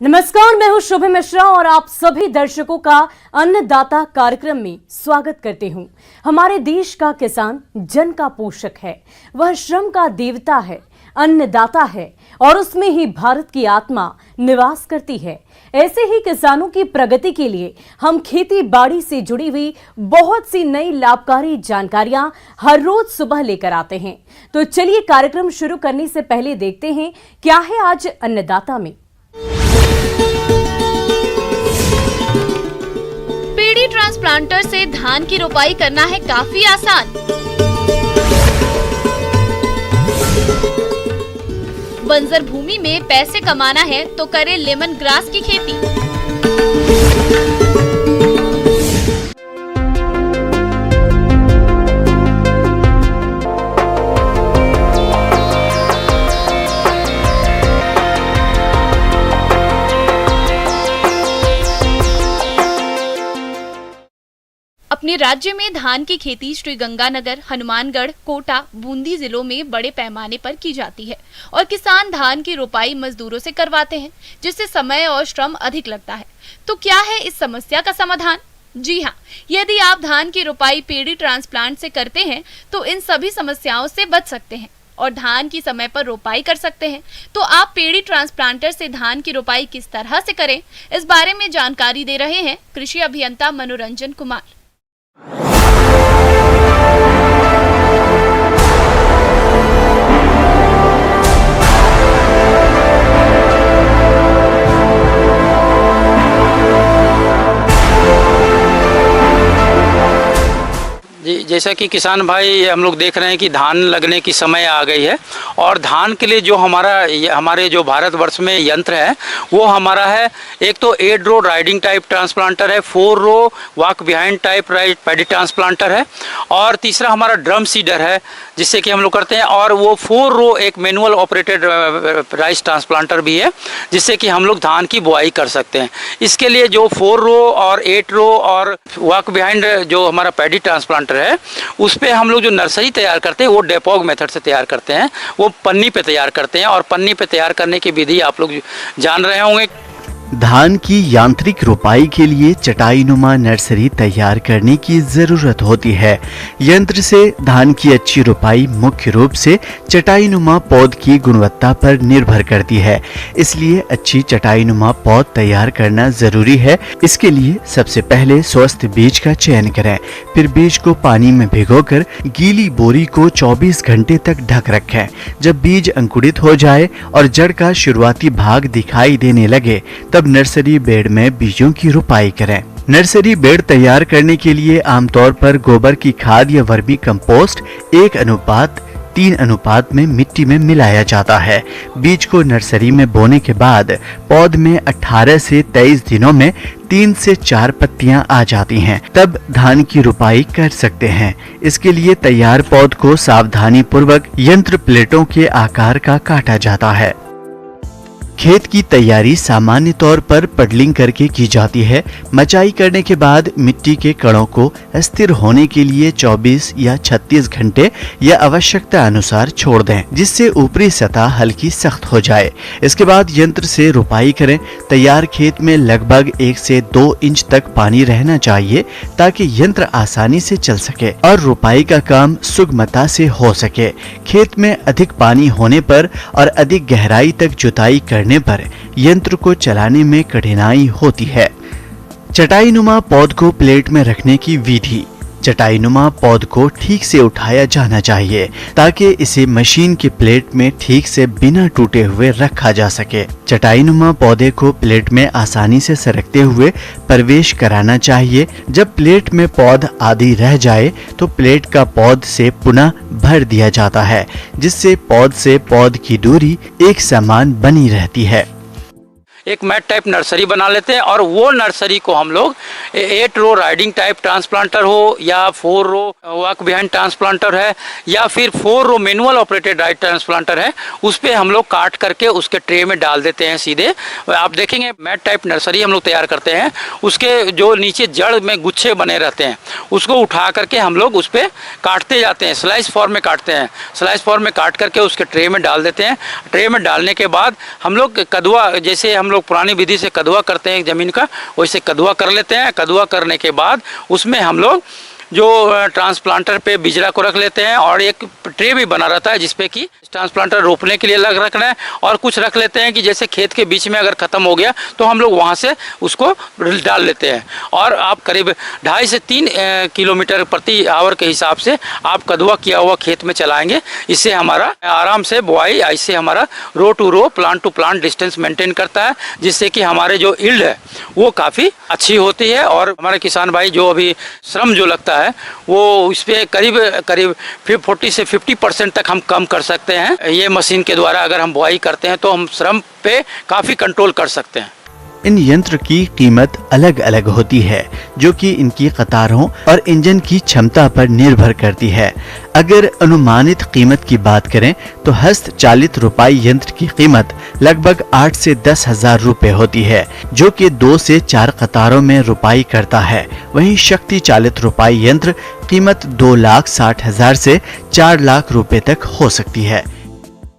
नमस्कार, मैं हूं शुभ मिश्रा और आप सभी दर्शकों का अन्नदाता कार्यक्रम में स्वागत करती हूं। हमारे देश का किसान जन का पोषक है, वह श्रम का देवता है, अन्नदाता है और उसमें ही भारत की आत्मा निवास करती है। ऐसे ही किसानों की प्रगति के लिए हम खेती बाड़ी से जुड़ी हुई बहुत सी नई लाभकारी जानकारियां हर रोज सुबह लेकर आते हैं। तो चलिए कार्यक्रम शुरू करने से पहले देखते हैं क्या है आज अन्नदाता में। पेड़ी ट्रांसप्लांटर से धान की रोपाई करना है काफी आसान। बंजर भूमि में पैसे कमाना है तो करें लेमन ग्रास की खेती। अपने राज्य में धान की खेती श्रीगंगानगर, हनुमानगढ़, कोटा, बूंदी जिलों में बड़े पैमाने पर की जाती है और किसान धान की रोपाई मजदूरों से करवाते हैं, जिससे समय और श्रम अधिक लगता है। तो क्या है इस समस्या का समाधान? जी हाँ, यदि आप धान की रोपाई पेड़ी ट्रांसप्लांट से करते हैं तो इन सभी समस्याओं से बच सकते हैं और धान की समय पर रोपाई कर सकते हैं। तो आप पेड़ी ट्रांसप्लांटर से धान की रोपाई किस तरह से करें, इस बारे में जानकारी दे रहे हैं कृषि अभियंता मनोरंजन कुमार। जी, जैसा कि किसान भाई हम लोग देख रहे हैं कि धान लगने की समय आ गई है और धान के लिए जो हमारे जो भारतवर्ष में यंत्र है वो हमारा है, एक तो 8 रो राइडिंग टाइप ट्रांसप्लांटर है, 4 row walk behind type paddy transplanter है और तीसरा हमारा ड्रम सीडर है जिससे कि हम लोग करते हैं, और वो 4 रो एक मैनुअल ऑपरेटेड राइस ट्रांसप्लांटर भी है जिससे कि हम लोग धान की बुआई कर सकते हैं। इसके लिए जो 4 रो और 8 रो और वॉक बिहाइंड जो हमारा पैडी ट्रांसप्लांटर है उस पे हम लोग जो नर्सरी तैयार करते हैं वो डेपोग मेथड से तैयार करते हैं, वो पन्नी पे तैयार करते हैं और पन्नी पे तैयार करने की विधि आप लोग जान रहे होंगे। धान की यांत्रिक रोपाई के लिए चटाईनुमा नर्सरी तैयार करने की जरूरत होती है। यंत्र से धान की अच्छी रोपाई मुख्य रूप से चटाईनुमा पौध की गुणवत्ता पर निर्भर करती है, इसलिए अच्छी चटाईनुमा पौध तैयार करना जरूरी है। इसके लिए सबसे पहले स्वस्थ बीज का चयन करें, फिर बीज को पानी में भिगोकर गीली बोरी को 24 घंटे तक ढक रखें। जब बीज अंकुरित हो जाए और जड़ का शुरुआती भाग दिखाई देने लगे तब नर्सरी बेड में बीजों की रोपाई करें। नर्सरी बेड तैयार करने के लिए आमतौर पर गोबर की खाद या वर्मी कंपोस्ट 1:3 अनुपात में मिट्टी में मिलाया जाता है। बीज को नर्सरी में बोने के बाद पौध में 18 से 23 दिनों में 3 से 4 पत्तियां आ जाती हैं, तब धान की रोपाई कर सकते हैं। इसके लिए तैयार पौध को सावधानी पूर्वक यंत्र प्लेटों के आकार का काटा जाता है। खेत की तैयारी सामान्य तौर पर पडलिंग करके की जाती है। मचाई करने के बाद मिट्टी के कणों को स्थिर होने के लिए 24 या 36 घंटे या आवश्यकता अनुसार छोड़ दें, जिससे ऊपरी सतह हल्की सख्त हो जाए। इसके बाद यंत्र से रोपाई करें। तैयार खेत में लगभग 1 से 2 इंच तक पानी रहना चाहिए ताकि यंत्र आसानी से चल सके और रोपाई का काम सुगमता से हो सके। खेत में अधिक पानी होने पर और अधिक गहराई तक जुताई करने पर यंत्र को चलाने में कठिनाई होती है। चटाईनुमा पौध को प्लेट में रखने की विधि। चटाईनुमा पौध को ठीक से उठाया जाना चाहिए ताकि इसे मशीन की प्लेट में ठीक से बिना टूटे हुए रखा जा सके। चटाईनुमा पौधे को प्लेट में आसानी से सरकते हुए प्रवेश कराना चाहिए। जब प्लेट में पौध आधी रह जाए तो प्लेट का पौध से पुनः भर दिया जाता है, जिससे पौध से पौध की दूरी एक समान बनी रहती है। एक मैट टाइप नर्सरी बना लेते हैं और वो नर्सरी को हम लोग 8 रो राइडिंग टाइप ट्रांसप्लांटर हो या 4 रो वॉक बिहाइंड ट्रांसप्लांटर है या फिर 4 रो मैनुअल ऑपरेटेड राइट ट्रांसप्लांटर है, उस पर हम लोग काट करके उसके ट्रे में डाल देते हैं सीधे। आप देखेंगे मैट टाइप नर्सरी हम लोग तैयार करते हैं, उसके जो नीचे जड़ में गुच्छे बने रहते हैं उसको उठा करके हम लोग उस पर काटते जाते हैं, स्लाइस फॉर्म में काटते हैं। स्लाइस फॉर्म में काट करके उसके ट्रे में डाल देते हैं। ट्रे में डालने के बाद हम लोग कदवा, जैसे हम लोग पुरानी विधि से कदवा करते हैं ज़मीन का, वैसे कदवा कर लेते हैं। कदवा करने के बाद उसमें हम लोग जो ट्रांसप्लांटर पे बिजरा को रख लेते हैं और एक ट्रे भी बना रहता है जिसपे कि ट्रांसप्लांटर रोपने के लिए अलग रखना है, और कुछ रख लेते हैं कि जैसे खेत के बीच में अगर ख़त्म हो गया तो हम लोग वहाँ से उसको डाल लेते हैं। और आप करीब 2.5 से 3 किलोमीटर प्रति आवर के हिसाब से आप कदवा किया हुआ खेत में चलाएंगे। इससे हमारा आराम से बुआई, इससे हमारा row to row, plant to plant distance maintain करता है, जिससे कि हमारे जो यील्ड है वो काफ़ी अच्छी होती है। और हमारे किसान भाई जो अभी श्रम जो लगता है वो इस पे करीब 40 से 50% तक हम कम कर सकते हैं। ये मशीन के द्वारा अगर हम बुआई करते हैं तो हम श्रम पे काफ़ी कंट्रोल कर सकते हैं। इन यंत्र की कीमत अलग अलग होती है, जो कि इनकी कतारों और इंजन की क्षमता पर निर्भर करती है। अगर अनुमानित कीमत की बात करें तो हस्त चालित रोपाई यंत्र की कीमत लगभग 8 से 10 हजार रुपए होती है, जो कि 2 से 4 कतारों में रोपाई करता है। वहीं शक्ति चालित रोपाई यंत्र कीमत 2,60,000 से 4 लाख रुपए तक हो सकती है।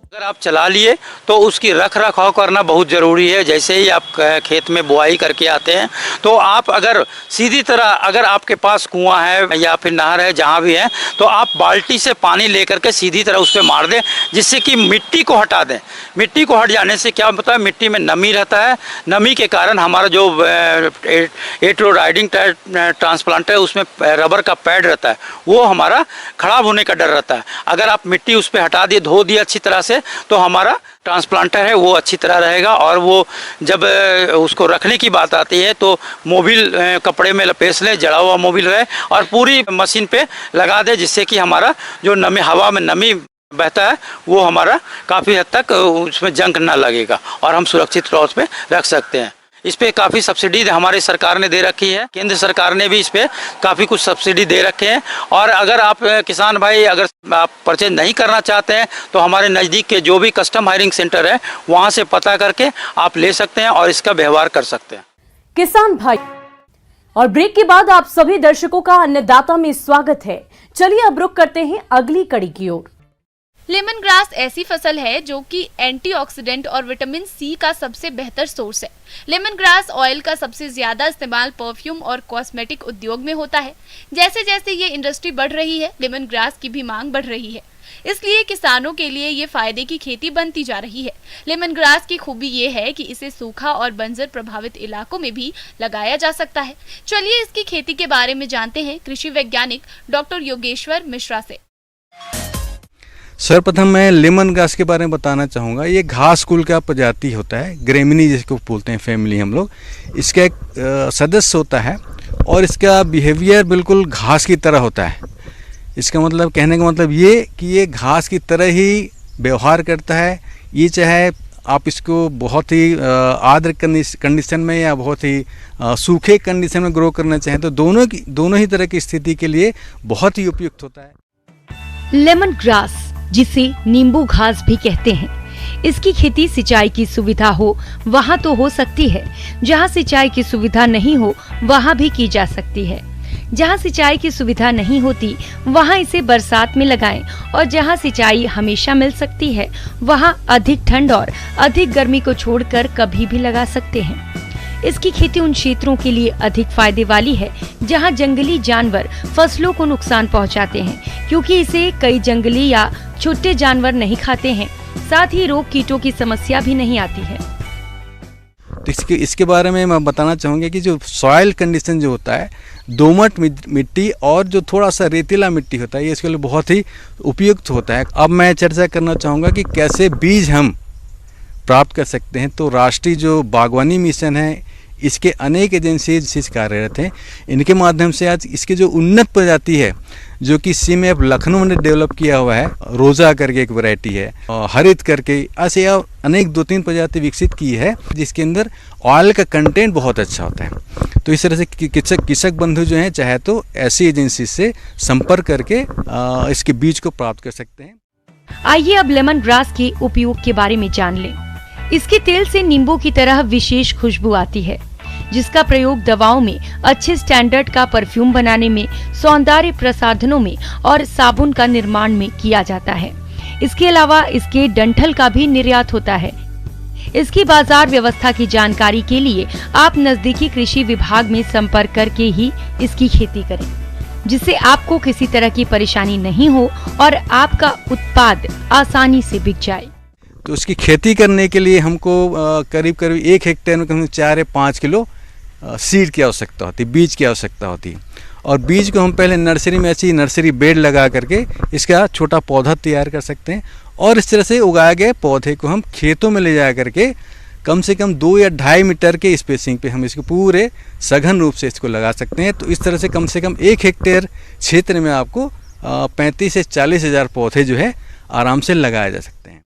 अगर आप चला लिए तो उसकी रख रखाव करना बहुत ज़रूरी है। जैसे ही आप खेत में बुआई करके आते हैं तो आप अगर सीधी तरह, अगर आपके पास कुआं है या फिर नहर है, जहाँ भी है, तो आप बाल्टी से पानी लेकर के सीधी तरह उस पर मार दें, जिससे कि मिट्टी को हटा दें। मिट्टी को हट जाने से क्या होता है, मिट्टी में नमी रहता है। नमी के कारण हमारा जो एट्रो राइडिंग ट्रांसप्लांटर है उसमें रबर का पैड रहता है, वो हमारा खराब होने का डर रहता है। अगर आप मिट्टी उस पर हटा दिए, धो दिए अच्छी तरह से, तो हमारा ट्रांसप्लांटर है वो अच्छी तरह रहेगा। और वो जब उसको रखने की बात आती है तो मोबिल कपड़े में लपेट ले, जड़ा हुआ मोबिल रहे और पूरी मशीन पे लगा दे, जिससे कि हमारा जो नमी, हवा में नमी बहता है वो हमारा काफ़ी हद तक उसमें जंग ना लगेगा और हम सुरक्षित तौर पे रख सकते हैं। इस पे काफ़ी सब्सिडी हमारे सरकार ने दे रखी है, केंद्र सरकार ने भी इस पे काफ़ी कुछ सब्सिडी दे रखे हैं। और अगर आप किसान भाई अगर आप परचेज नहीं करना चाहते हैं तो हमारे नज़दीक के जो भी कस्टम हायरिंग सेंटर है वहाँ से पता करके आप ले सकते हैं और इसका व्यवहार कर सकते हैं। किसान भाई, और ब्रेक के बाद आप सभी दर्शकों का अन्नदाता में स्वागत है। चलिए अब रुक करते हैं अगली कड़ी की ओर। लेमन ग्रास ऐसी फसल है जो कि एंटीऑक्सीडेंट और विटामिन सी का सबसे बेहतर सोर्स है। लेमन ग्रास ऑयल का सबसे ज्यादा इस्तेमाल परफ्यूम और कॉस्मेटिक उद्योग में होता है। जैसे जैसे ये इंडस्ट्री बढ़ रही है, लेमन ग्रास की भी मांग बढ़ रही है, इसलिए किसानों के लिए ये फायदे की खेती बनती जा रही है। लेमन ग्रास की खूबी ये है कि इसे सूखा और बंजर प्रभावित इलाकों में भी लगाया जा सकता है। चलिए इसकी खेती के बारे में जानते हैं कृषि वैज्ञानिक डॉक्टर योगेश्वर मिश्रा से। सर्वप्रथम मैं लेमन ग्रास के बारे में बताना चाहूँगा। ये घास कुल का प्रजाति होता है, ग्रेमिनी जिसको बोलते हैं फैमिली हम लोग। इसका एक सदस्य होता है और इसका बिहेवियर बिल्कुल घास की तरह होता है। इसका मतलब, कहने का मतलब ये कि ये घास की तरह ही व्यवहार करता है। ये चाहे आप इसको बहुत ही आर्द्र कंडीशन में या बहुत ही सूखे कंडीशन में ग्रो करना चाहें तो दोनों ही तरह की स्थिति के लिए बहुत ही उपयुक्त होता है। लेमन ग्रास, जिसे नींबू घास भी कहते हैं, इसकी खेती सिंचाई की सुविधा हो वहाँ तो हो सकती है, जहाँ सिंचाई की सुविधा नहीं हो वहाँ भी की जा सकती है। जहाँ सिंचाई की सुविधा नहीं होती वहाँ इसे बरसात में लगाएं और जहाँ सिंचाई हमेशा मिल सकती है वहाँ अधिक ठंड और अधिक गर्मी को छोड़कर कभी भी लगा सकते हैं। इसकी खेती उन क्षेत्रों के लिए अधिक फायदे वाली है जहाँ जंगली जानवर फसलों को नुकसान पहुँचाते हैं, क्योंकि इसे कई जंगली या छोटे जानवर नहीं खाते हैं। साथ ही रोग कीटों की समस्या भी नहीं आती है। तो इसके बारे में मैं बताना चाहूँगा कि जो सॉइल कंडीशन जो होता है, दोमट मिट्टी और जो थोड़ा सा रेतीला मिट्टी होता है, ये इसके लिए बहुत ही उपयुक्त होता है। अब मैं चर्चा करना चाहूँगा कि कैसे बीज हम प्राप्त कर सकते हैं। तो राष्ट्रीय जो बागवानी मिशन है, इसके अनेक एजेंसीज कार्यरत हैं। इनके माध्यम से आज इसके जो उन्नत प्रजाति है, जो कि सीमेप लखनऊ ने डेवलप किया हुआ है, रोजा करके एक वैरायटी है, हरित करके, ऐसे अनेक 2-3 प्रजाति विकसित की है, जिसके अंदर ऑयल का कंटेंट बहुत अच्छा होता है। तो इस तरह से कृषक बंधु जो हैं चाहे तो ऐसी एजेंसी से संपर्क करके इसके बीज को प्राप्त कर सकते हैं। आइए अब लेमन ग्रास के उपयोग के बारे में जान लें। इसके तेल से नींबू की तरह विशेष खुशबू आती है, जिसका प्रयोग दवाओं में, अच्छे स्टैंडर्ड का परफ्यूम बनाने में, सौंदर्य प्रसाधनों में और साबुन का निर्माण में किया जाता है। इसके अलावा इसके डंठल का भी निर्यात होता है। इसकी बाजार व्यवस्था की जानकारी के लिए आप नजदीकी कृषि विभाग में संपर्क करके ही इसकी खेती करें, जिससे आपको किसी तरह की परेशानी नहीं हो और आपका उत्पाद आसानी से बिक जाए। तो उसकी खेती करने के लिए हमको करीब करीब 1 हेक्टेयर में कम से 4 या 5 किलो सीड की आवश्यकता होती है, बीज की आवश्यकता होती है। और बीज को हम पहले नर्सरी में ऐसी नर्सरी बेड लगा करके इसका छोटा पौधा तैयार कर सकते हैं और इस तरह से उगाए गए पौधे को हम खेतों में ले जा करके कम से कम 2 या 2.5 मीटर के स्पेसिंग पे हम इसको पूरे सघन रूप से इसको लगा सकते हैं। तो इस तरह से कम 1 हेक्टेयर क्षेत्र में आपको 35 से 40 हज़ार पौधे जो है आराम से लगाए जा सकते हैं।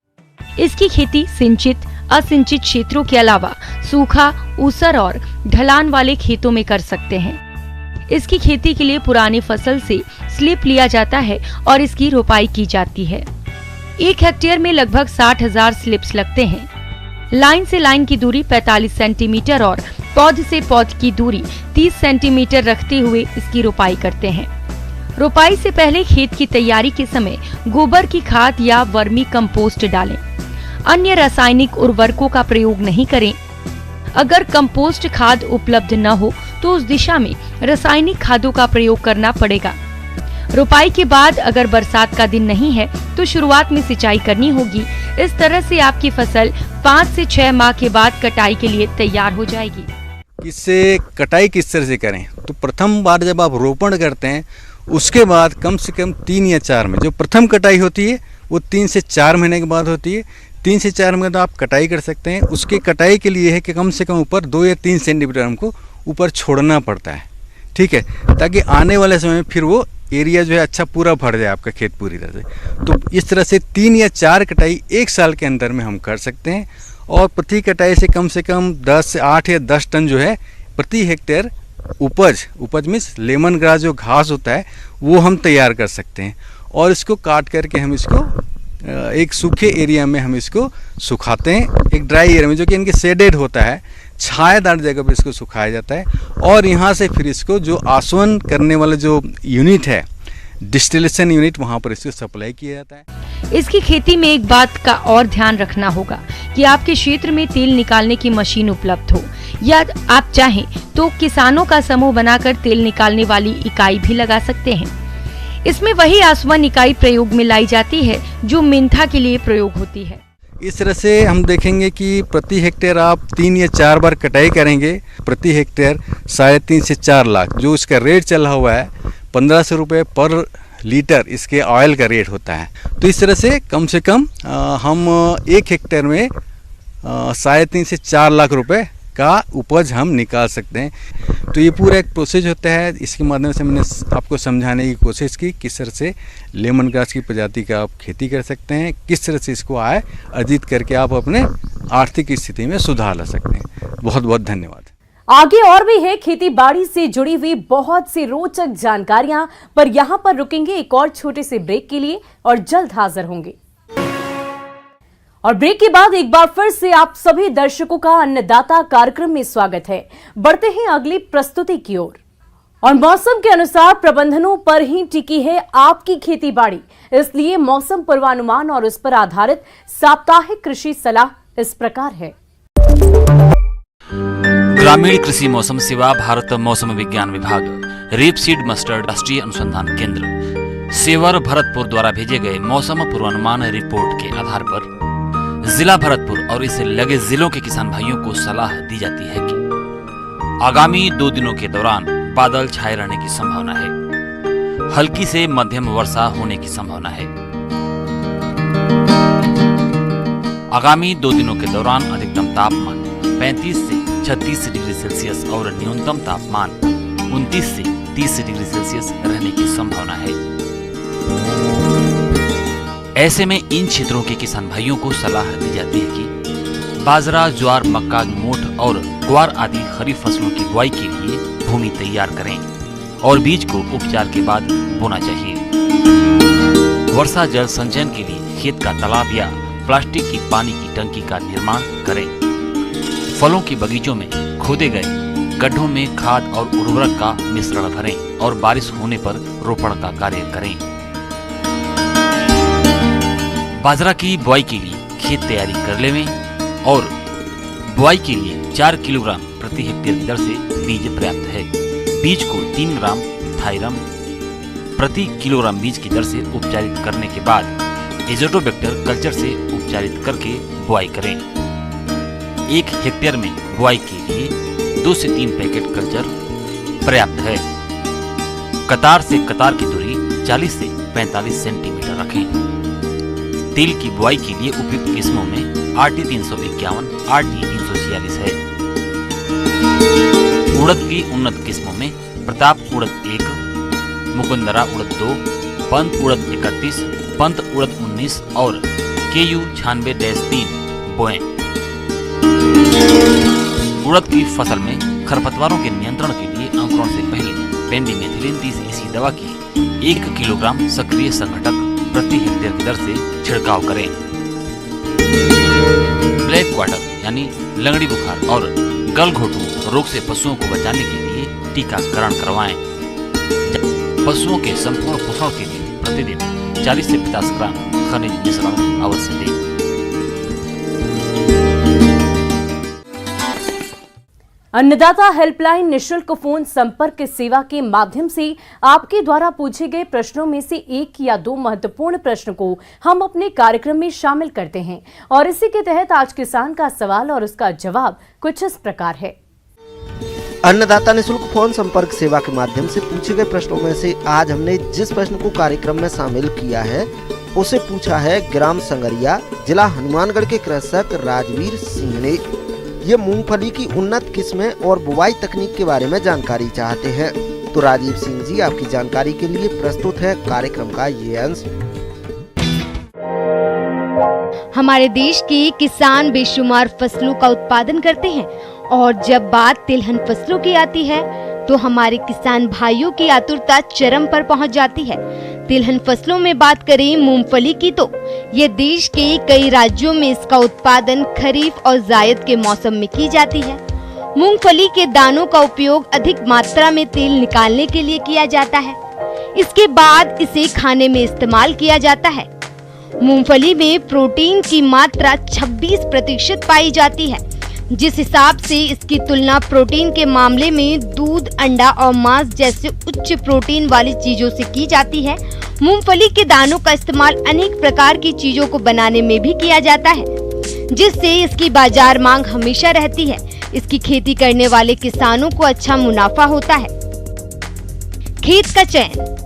इसकी खेती सिंचित, असिंचित क्षेत्रों के अलावा सूखा, ऊसर और ढलान वाले खेतों में कर सकते हैं। इसकी खेती के लिए पुरानी फसल से स्लिप लिया जाता है और इसकी रोपाई की जाती है। 1 हेक्टेयर में लगभग 60,000 स्लिप्स लगते हैं। लाइन से लाइन की दूरी 45 सेंटीमीटर और पौध से पौध की दूरी 30 सेंटीमीटर रखते हुए इसकी रोपाई करते हैं। रोपाई से पहले खेत की तैयारी के समय गोबर की खाद या वर्मी कंपोस्ट डालें। अन्य रासायनिक उर्वरकों का प्रयोग नहीं करें। अगर कंपोस्ट खाद उपलब्ध न हो तो उस दिशा में रासायनिक खादों का प्रयोग करना पड़ेगा। रोपाई के बाद अगर बरसात का दिन नहीं है तो शुरुआत में सिंचाई करनी होगी। इस तरह से आपकी फसल 5 से 6 माह के बाद कटाई के लिए तैयार हो जाएगी। इससे कटाई किस तरह से करें? तो प्रथम बार जब आप रोपण करते हैं उसके बाद कम से कम 3 या 4 में जो प्रथम कटाई होती है वो 3 से 4 महीने के बाद होती है। 3 से 4 महीने तो आप कटाई कर सकते हैं। उसके कटाई के लिए है कि कम से कम ऊपर 2 या 3 सेंटीमीटर हमको ऊपर छोड़ना पड़ता है, ठीक है, ताकि आने वाले समय में फिर वो एरिया जो है अच्छा पूरा भर जाए आपका खेत पूरी तरह से। तो इस तरह से 3 या 4 कटाई 1 साल के अंदर में हम कर सकते हैं और प्रति कटाई से कम 8 या 10 टन जो है प्रति हेक्टेयर उपज मीन्स लेमन ग्रास जो घास होता है वो हम तैयार कर सकते हैं। और इसको काट करके हम इसको एक सूखे एरिया में हम इसको सुखाते हैं, एक ड्राई एरिया में जो कि इनके शेडेड होता है, छायादार जगह पर इसको सुखाया जाता है। और यहाँ से फिर इसको जो आसवन करने वाला जो यूनिट है, डिस्टिलेशन यूनिट, वहाँ पर इसको सप्लाई किया जाता है। इसकी खेती में एक बात का और ध्यान रखना होगा कि आपके क्षेत्र में तेल निकालने की मशीन उपलब्ध हो, या आप चाहें तो किसानों का समूह बनाकर तेल निकालने वाली इकाई भी लगा सकते हैं। इसमें वही आसवन इकाई प्रयोग में लाई जाती है जो मेंथा के लिए प्रयोग होती है। इस तरह से हम देखेंगे कि प्रति हेक्टेयर आप 3 या 4 बार कटाई करेंगे, प्रति हेक्टेयर 3.5 से 4 लाख जो इसका रेट चला हुआ है 1500 रुपये पर लीटर इसके ऑयल का रेट होता है। तो इस तरह से कम हम 1 हेक्टेयर में 3.5 से 4 लाख रुपए का उपज हम निकाल सकते हैं। तो ये पूरा एक प्रोसेस होता है। इसके माध्यम से मैंने आपको समझाने की कोशिश की किस तरह से लेमन ग्रास की प्रजाति का आप खेती कर सकते हैं, किस तरह से इसको आय अर्जित करके आप अपने आर्थिक स्थिति में सुधार ला सकते हैं। बहुत बहुत धन्यवाद। आगे और भी है खेती बाड़ी से जुड़ी हुई बहुत सी रोचक जानकारियां, पर यहां पर रुकेंगे एक और छोटे से ब्रेक के लिए और जल्द हाजिर होंगे। और ब्रेक के बाद एक बार फिर से आप सभी दर्शकों का अन्नदाता कार्यक्रम में स्वागत है। बढ़ते हैं अगली प्रस्तुति की ओर। और मौसम के अनुसार प्रबंधनों पर ही टिकी है आपकी खेती बाड़ी, इसलिए मौसम पूर्वानुमान और उस पर आधारित साप्ताहिक कृषि सलाह इस प्रकार है। ग्रामीण कृषि मौसम सेवा, भारत मौसम विज्ञान विभाग, रेपसीड मस्टर्ड राष्ट्रीय अनुसंधान केंद्र, सेवर भरतपुर द्वारा भेजे गए मौसम पूर्वानुमान रिपोर्ट के आधार पर जिला भरतपुर और इससे लगे जिलों के किसान भाइयों को सलाह दी जाती है कि आगामी 2 दिनों के दौरान बादल छाए रहने की संभावना है। हल्की से मध्यम वर्षा होने की संभावना है। आगामी 2 दिनों के दौरान अधिकतम तापमान 35 से 36 डिग्री सेल्सियस और न्यूनतम तापमान 29 से 30 डिग्री सेल्सियस रहने की संभावना है। ऐसे में इन क्षेत्रों के किसान भाइयों को सलाह दी जाती है कि बाजरा, ज्वार, मक्का, मोठ और ग्वार आदि खरीफ फसलों की बुआई के लिए भूमि तैयार करें और बीज को उपचार के बाद बोना चाहिए। वर्षा जल संचयन के लिए खेत का तालाब या प्लास्टिक की पानी की टंकी का निर्माण करें। फलों के बगीचों में खोदे गए गड्ढों में खाद और उर्वरक का मिश्रण भरें और बारिश होने पर रोपण का कार्य करें। बाजरा की बुआई के लिए खेत तैयारी कर लेवें और बुआई के लिए 4 किलोग्राम प्रति हेक्टेयर की दर से बीज पर्याप्त है। बीज को 3 ग्राम थायरम प्रति किलोग्राम बीज की दर से उपचारित करने के बाद एजोटोबैक्टर कल्चर से उपचारित करके बुआई करें। 1 हेक्टेयर में बुआई के लिए 2 से 3 पैकेट कल्चर पर्याप्त है। कतार से कतार की दूरी 40 से 45 सेंटीमीटर रखें। तिल की बुआई के लिए उपयुक्त किस्मों में RT 351, RT 346 है। उड़द की उन्नत किस्मों में प्रताप उड़द 1, मुकुंदरा उड़द 2, पंत उड़द 31, पंत उड़द 19 और KU 96-3 बोएं। उड़द की फसल में खरपतवारों के नियंत्रण के लिए अंकुरण से पहले पेंडिमेथिलिन 30 EC दवा की 1 किलोग्राम सक्रिय संघटक प्रति हेक्टेयर की दर से छिड़काव करें। ब्लैक क्वार्टर यानी लंगड़ी बुखार और गलघोटू रोग से पशुओं को बचाने के लिए टीकाकरण करवाएं। पशुओं के संपूर्ण पोषण के लिए प्रतिदिन 40 से 50 ग्राम खनिज मिश्रण अवश्य दें। अन्नदाता हेल्पलाइन निशुल्क फोन संपर्क सेवा के माध्यम से आपके द्वारा पूछे गए प्रश्नों में से 1 या 2 महत्वपूर्ण प्रश्न को हम अपने कार्यक्रम में शामिल करते हैं और इसी के तहत आज किसान का सवाल और उसका जवाब कुछ इस प्रकार है। अन्नदाता निशुल्क फोन संपर्क सेवा के माध्यम से पूछे गए प्रश्नों में से आज हमने जिस प्रश्न को कार्यक्रम में शामिल किया है उसे पूछा है ग्राम संगरिया, जिला हनुमानगढ़ के कृषक राजवीर सिंह ने। ये मूंगफली की उन्नत किस्में और बुवाई तकनीक के बारे में जानकारी चाहते हैं। तो राजीव सिंह जी, आपकी जानकारी के लिए प्रस्तुत है कार्यक्रम का ये अंश। हमारे देश के किसान बेशुमार फसलों का उत्पादन करते हैं और जब बात तिलहन फसलों की आती है तो हमारे किसान भाइयों की आतुरता चरम पर पहुंच जाती है। तिलहन फसलों में बात करें मूंगफली की तो ये देश के कई राज्यों में इसका उत्पादन खरीफ और जायद के मौसम में की जाती है। मूंगफली के दानों का उपयोग अधिक मात्रा में तेल निकालने के लिए किया जाता है। इसके बाद इसे खाने में इस्तेमाल किया जाता है। मूंगफली में प्रोटीन की मात्रा 26% पाई जाती है, जिस हिसाब से इसकी तुलना प्रोटीन के मामले में दूध, अंडा और मांस जैसे उच्च प्रोटीन वाली चीजों से की जाती है। मूंगफली के दानों का इस्तेमाल अनेक प्रकार की चीजों को बनाने में भी किया जाता है, जिससे इसकी बाजार मांग हमेशा रहती है। इसकी खेती करने वाले किसानों को अच्छा मुनाफा होता है। खेत का चयन।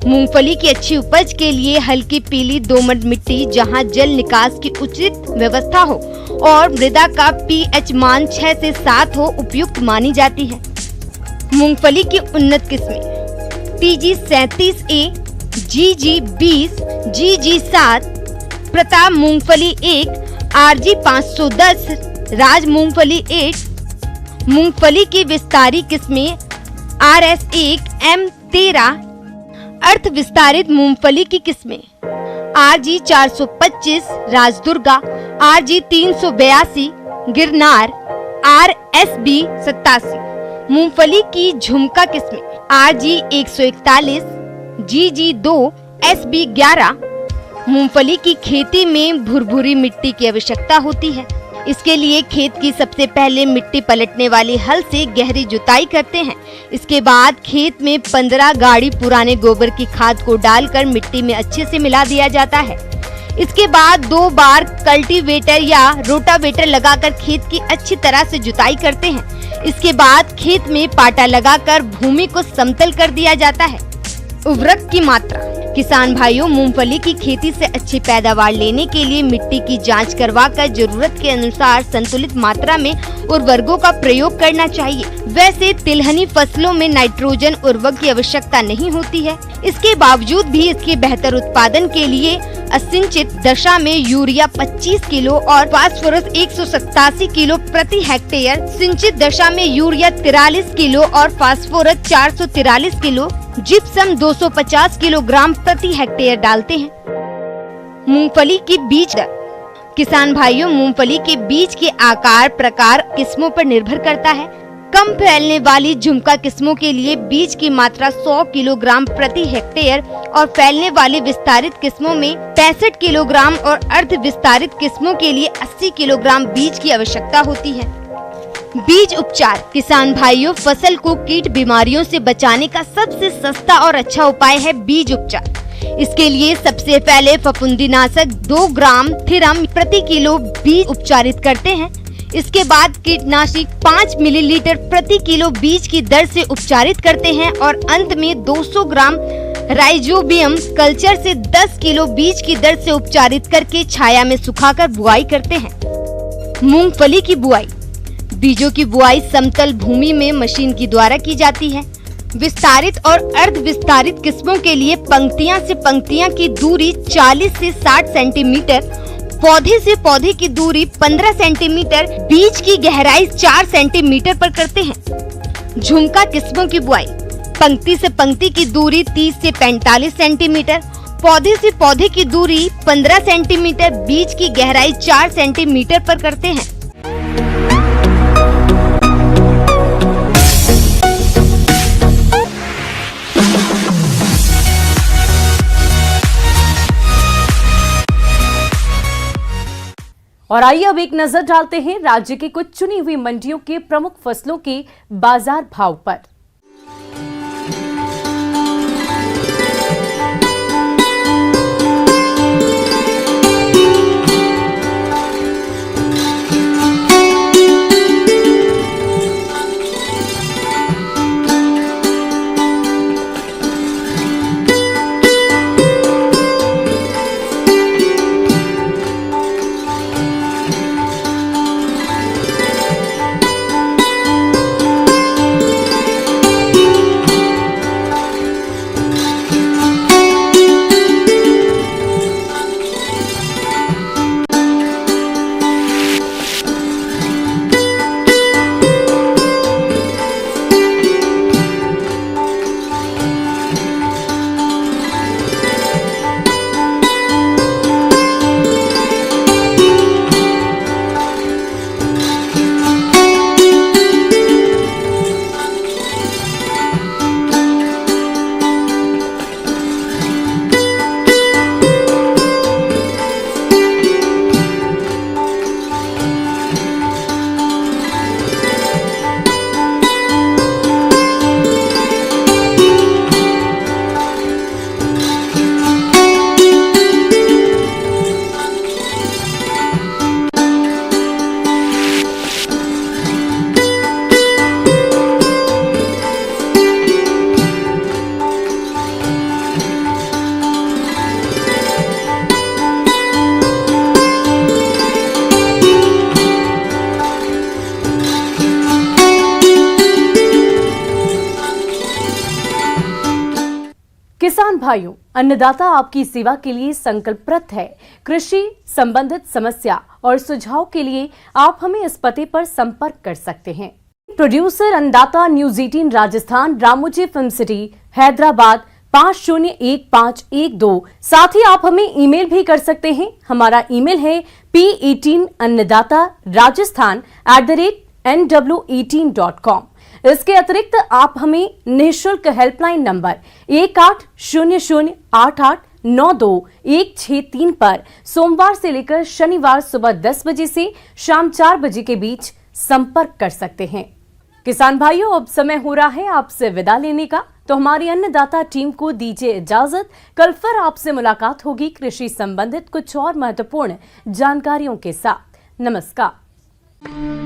मूंगफली की अच्छी उपज के लिए हल्की पीली दोमट मिट्टी जहां जल निकास की उचित व्यवस्था हो और मृदा का pH मान 6 से 7 हो उपयुक्त मानी जाती है। मूंगफली की उन्नत किस्में TG 37A, GG 20, GG 7, Pratap मूंगफली 1, RG 510, राज मूंगफली 8। मूंगफली की विस्तारी किस्में RS 1, M 13, अर्थ विस्तारित मूंगफली की किस्में RG 425, राजदुर्गा, RG 382, गिरनार, RSB 87। मूंगफली की झुमका किस्में RG 141, GG 2, SB 11। मूंगफली की खेती में भुरभुरी मिट्टी की आवश्यकता होती है। इसके लिए खेत की सबसे पहले मिट्टी पलटने वाले हल से गहरी जुताई करते हैं। इसके बाद खेत में 15 गाड़ी पुराने गोबर की खाद को डालकर मिट्टी में अच्छे से मिला दिया जाता है। इसके बाद 2 बार कल्टीवेटर या रोटावेटर लगाकर खेत की अच्छी तरह से जुताई करते हैं। इसके बाद खेत में पाटा लगाकर भूमि को समतल कर दिया जाता है। उर्वरक की मात्रा। किसान भाइयों, मूंगफली की खेती से अच्छी पैदावार लेने के लिए मिट्टी की जांच करवाकर जरूरत के अनुसार संतुलित मात्रा में उर्वरकों का प्रयोग करना चाहिए। वैसे तिलहनी फसलों में नाइट्रोजन उर्वरक की आवश्यकता नहीं होती है। इसके बावजूद भी इसके बेहतर उत्पादन के लिए असिंचित दशा में यूरिया 25 किलो और फास्फोरस 187 किलो प्रति हेक्टेयर, सिंचित दशा में यूरिया 43 किलो और फास्फोरस 443 किलो, जिप्सम 250 किलोग्राम प्रति हेक्टेयर डालते हैं। मूंगफली की बीज दर। किसान भाइयों, मूंगफली के बीज के आकार, प्रकार, किस्मों पर निर्भर करता है। कम फैलने वाली झुमका किस्मों के लिए बीज की मात्रा 100 किलोग्राम प्रति हेक्टेयर और फैलने वाली विस्तारित किस्मों में 65 किलोग्राम और अर्ध विस्तारित किस्मों के लिए 80 किलोग्राम बीज की आवश्यकता होती है। बीज उपचार। किसान भाइयों, फसल को कीट बीमारियों से बचाने का सबसे सस्ता और अच्छा उपाय है बीज उपचार। इसके लिए सबसे पहले फफूंदीनाशक 2 ग्राम थिरम प्रति किलो बीज उपचारित करते हैं। इसके बाद कीटनाशक 5 मिलीलीटर प्रति किलो बीज की दर से उपचारित करते हैं और अंत में 200 ग्राम राइजोबियम कल्चर से 10 किलो बीज की दर से उपचारित करके छाया में सुखाकर बुआई करते हैं। मूंगफली की बुआई। बीजों की बुआई समतल भूमि में मशीन के द्वारा की जाती है। विस्तारित और अर्ध विस्तारित किस्मों के लिए पंक्तियां से पंक्तियां की दूरी 40 से 60 सेंटीमीटर, पौधे से पौधे की दूरी 15 सेंटीमीटर, बीज की गहराई 4 सेंटीमीटर पर करते हैं। झुमका किस्मों की बुआई। पंक्ति से पंक्ति की दूरी 30 से 45 सेंटीमीटर, पौधे से पौधे की दूरी 15 सेंटीमीटर, बीज की गहराई 4 सेंटीमीटर पर करते हैं। और आइए अब एक नजर डालते हैं राज्य की कुछ चुनी हुई मंडियों के प्रमुख फसलों के बाजार भाव पर। किसान भाइयों, अन्नदाता आपकी सेवा के लिए संकल्परत है। कृषि संबंधित समस्या और सुझाव के लिए आप हमें इस पते पर संपर्क कर सकते हैं। प्रोड्यूसर अन्नदाता news 18 Rajasthan, Ramoji film city, Hyderabad 501512। साथ ही आप हमें ईमेल भी कर सकते हैं। हमारा ईमेल है p18annadaata@nw18.com। इसके अतिरिक्त आप हमें निःशुल्क हेल्पलाइन नंबर 180088921663 पर सोमवार से लेकर शनिवार सुबह 10 बजे से शाम 4 बजे के बीच संपर्क कर सकते हैं। किसान भाइयों, अब समय हो रहा है आपसे विदा लेने का, तो हमारी अन्नदाता टीम को दीजिए इजाजत। कल फिर आपसे मुलाकात होगी कृषि संबंधित कुछ और महत्वपूर्ण जानकारियों के साथ। नमस्कार।